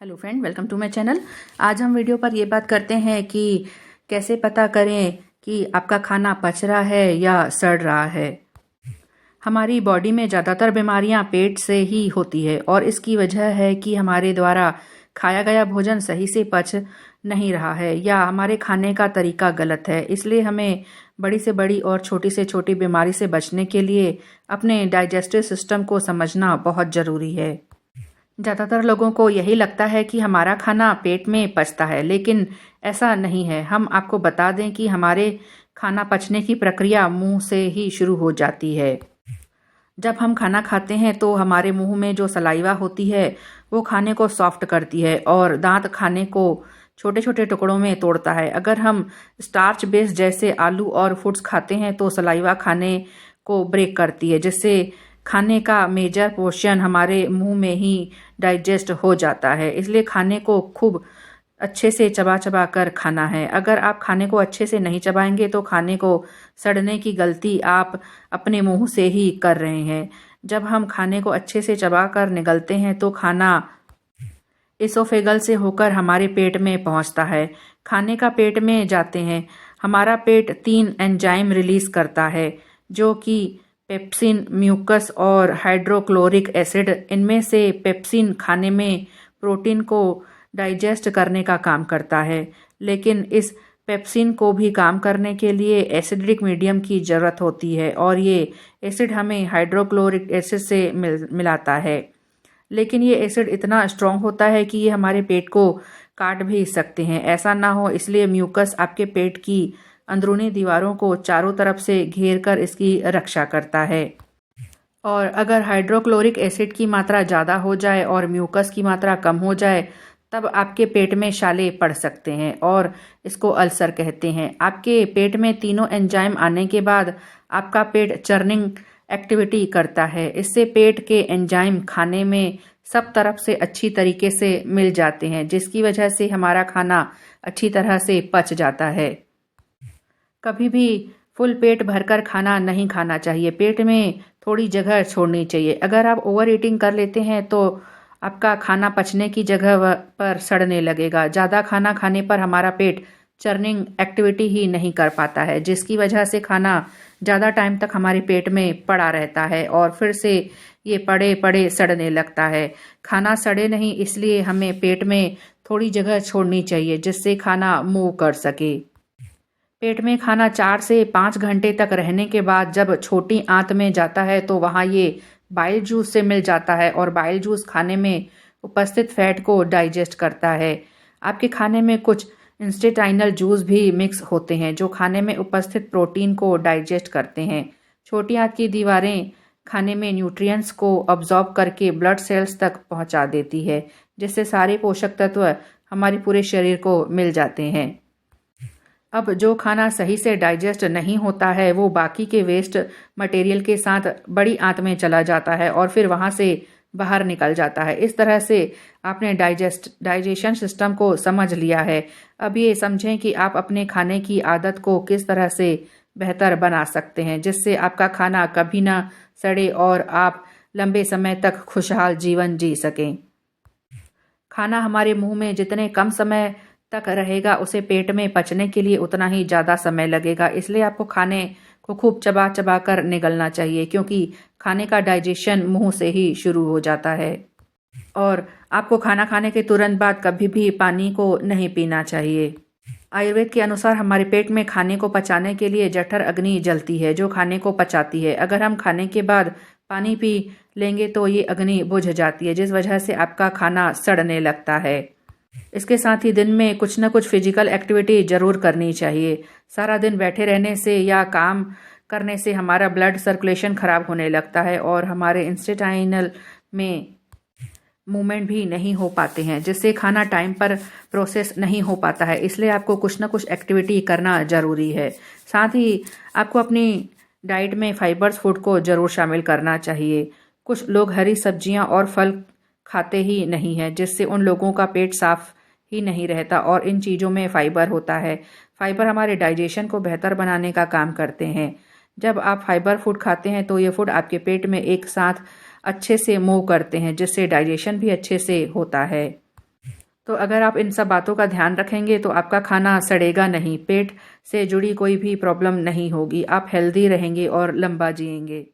Hello friend, welcome to my channel. आज हम video पर ये बात करते हैं कि कैसे पता करें कि आपका खाना पच रहा है या सड़ रहा है। हमारी बॉडी में ज़्यादातर बीमारियां पेट से ही होती है और इसकी वजह है कि हमारे द्वारा खाया गया भोजन सही से पच नहीं रहा है या हमारे खाने का तरीका गलत है। इसलिए हमें बड़ी से बड़ी और छोटी से छोटी बीमारी से बचने के लिए अपने डाइजेस्टिव सिस्टम को समझना बहुत ज़रूरी है। ज़्यादातर लोगों को यही लगता है कि हमारा खाना पेट में पचता है, लेकिन ऐसा नहीं है। हम आपको बता दें कि हमारे खाना पचने की प्रक्रिया मुंह से ही शुरू हो जाती है। जब हम खाना खाते हैं तो हमारे मुंह में जो सलाइवा होती है वो खाने को सॉफ्ट करती है और दांत खाने को छोटे छोटे टुकड़ों में तोड़ता है। अगर हम स्टार्च बेस जैसे आलू और फूड्स खाते हैं तो सलाइवा खाने को ब्रेक करती है, जिससे खाने का मेजर पोर्शन हमारे मुंह में ही डाइजेस्ट हो जाता है। इसलिए खाने को खूब अच्छे से चबा चबा कर खाना है। अगर आप खाने को अच्छे से नहीं चबाएंगे तो खाने को सड़ने की गलती आप अपने मुंह से ही कर रहे हैं। जब हम खाने को अच्छे से चबा कर निगलते हैं तो खाना इसोफेगल से होकर हमारे पेट में पहुंचता है। खाने का पेट में जाते हैं। हमारा पेट 3 एंजाइम रिलीज करता है, जो कि पेप्सिन, म्यूकस और हाइड्रोक्लोरिक एसिड। इनमें से पेप्सिन खाने में प्रोटीन को डाइजेस्ट करने का काम करता है, लेकिन इस पेप्सिन को भी काम करने के लिए एसिडिक मीडियम की ज़रूरत होती है और ये एसिड हमें हाइड्रोक्लोरिक एसिड से मिलाता है। लेकिन ये एसिड इतना स्ट्रॉन्ग होता है कि ये हमारे पेट को काट भी सकते हैं। ऐसा ना हो इसलिए म्यूकस आपके पेट की अंदरूनी दीवारों को चारों तरफ से घेर कर इसकी रक्षा करता है। और अगर हाइड्रोक्लोरिक एसिड की मात्रा ज़्यादा हो जाए और म्यूकस की मात्रा कम हो जाए तब आपके पेट में छाले पड़ सकते हैं और इसको अल्सर कहते हैं। आपके पेट में तीनों एंजाइम आने के बाद आपका पेट चर्निंग एक्टिविटी करता है। इससे पेट के एंजाइम खाने में सब तरफ से अच्छी तरीके से मिल जाते हैं, जिसकी वजह से हमारा खाना अच्छी तरह से पच जाता है। कभी भी फुल पेट भरकर खाना नहीं खाना चाहिए। पेट में थोड़ी जगह छोड़नी चाहिए। अगर आप ओवर ईटिंग कर लेते हैं तो आपका खाना पचने की जगह पर सड़ने लगेगा। ज़्यादा खाना खाने पर हमारा पेट चर्निंग एक्टिविटी ही नहीं कर पाता है, जिसकी वजह से खाना ज़्यादा टाइम तक हमारे पेट में पड़ा रहता है और फिर से ये पड़े पड़े सड़ने लगता है। खाना सड़े नहीं, इसलिए हमें पेट में थोड़ी जगह छोड़नी चाहिए जिससे खाना मूव कर सके। पेट में खाना 4 से 5 घंटे तक रहने के बाद जब छोटी आंत में जाता है तो वहाँ ये बाइल जूस से मिल जाता है और बाइल जूस खाने में उपस्थित फैट को डाइजेस्ट करता है। आपके खाने में कुछ इंस्टेटाइनल जूस भी मिक्स होते हैं जो खाने में उपस्थित प्रोटीन को डाइजेस्ट करते हैं। छोटी आंत की दीवारें खाने में न्यूट्रिएंट्स को अब्जॉर्ब करके ब्लड सेल्स तक पहुंचा देती है, जिससे सारे पोषक तत्व हमारे पूरे शरीर को मिल जाते हैं। अब जो खाना सही से डाइजेस्ट नहीं होता है वो बाकी के वेस्ट मटेरियल के साथ बड़ी आंत में चला जाता है और फिर वहाँ से बाहर निकल जाता है। इस तरह से आपने डाइजेशन सिस्टम को समझ लिया है। अब ये समझें कि आप अपने खाने की आदत को किस तरह से बेहतर बना सकते हैं, जिससे आपका खाना कभी ना सड़े और आप लंबे समय तक खुशहाल जीवन जी सकें। खाना हमारे मुंह में जितने कम समय तक रहेगा उसे पेट में पचने के लिए उतना ही ज़्यादा समय लगेगा। इसलिए आपको खाने को खूब चबा चबा कर निगलना चाहिए, क्योंकि खाने का डाइजेशन मुंह से ही शुरू हो जाता है। और आपको खाना खाने के तुरंत बाद कभी भी पानी को नहीं पीना चाहिए। आयुर्वेद के अनुसार हमारे पेट में खाने को पचाने के लिए जठर अग्नि जलती है जो खाने को पचाती है। अगर हम खाने के बाद पानी पी लेंगे तो ये अग्नि बुझ जाती है, जिस वजह से आपका खाना सड़ने लगता है। इसके साथ ही दिन में कुछ न कुछ फिजिकल एक्टिविटी जरूर करनी चाहिए। सारा दिन बैठे रहने से या काम करने से हमारा ब्लड सर्कुलेशन खराब होने लगता है और हमारे इंस्टेटाइनल में मूवमेंट भी नहीं हो पाते हैं, जिससे खाना टाइम पर प्रोसेस नहीं हो पाता है। इसलिए आपको कुछ न कुछ एक्टिविटी करना ज़रूरी है। साथ ही आपको अपनी डाइट में फाइबर्स फूड को ज़रूर शामिल करना चाहिए। कुछ लोग हरी सब्जियां और फल खाते ही नहीं है, जिससे उन लोगों का पेट साफ ही नहीं रहता और इन चीज़ों में फाइबर होता है। फाइबर हमारे डाइजेशन को बेहतर बनाने का काम करते हैं। जब आप फाइबर फूड खाते हैं तो ये फूड आपके पेट में एक साथ अच्छे से मूव करते हैं, जिससे डाइजेशन भी अच्छे से होता है। तो अगर आप इन सब बातों का ध्यान रखेंगे तो आपका खाना सड़ेगा नहीं, पेट से जुड़ी कोई भी प्रॉब्लम नहीं होगी, आप हेल्दी रहेंगे और लंबा जिएंगे।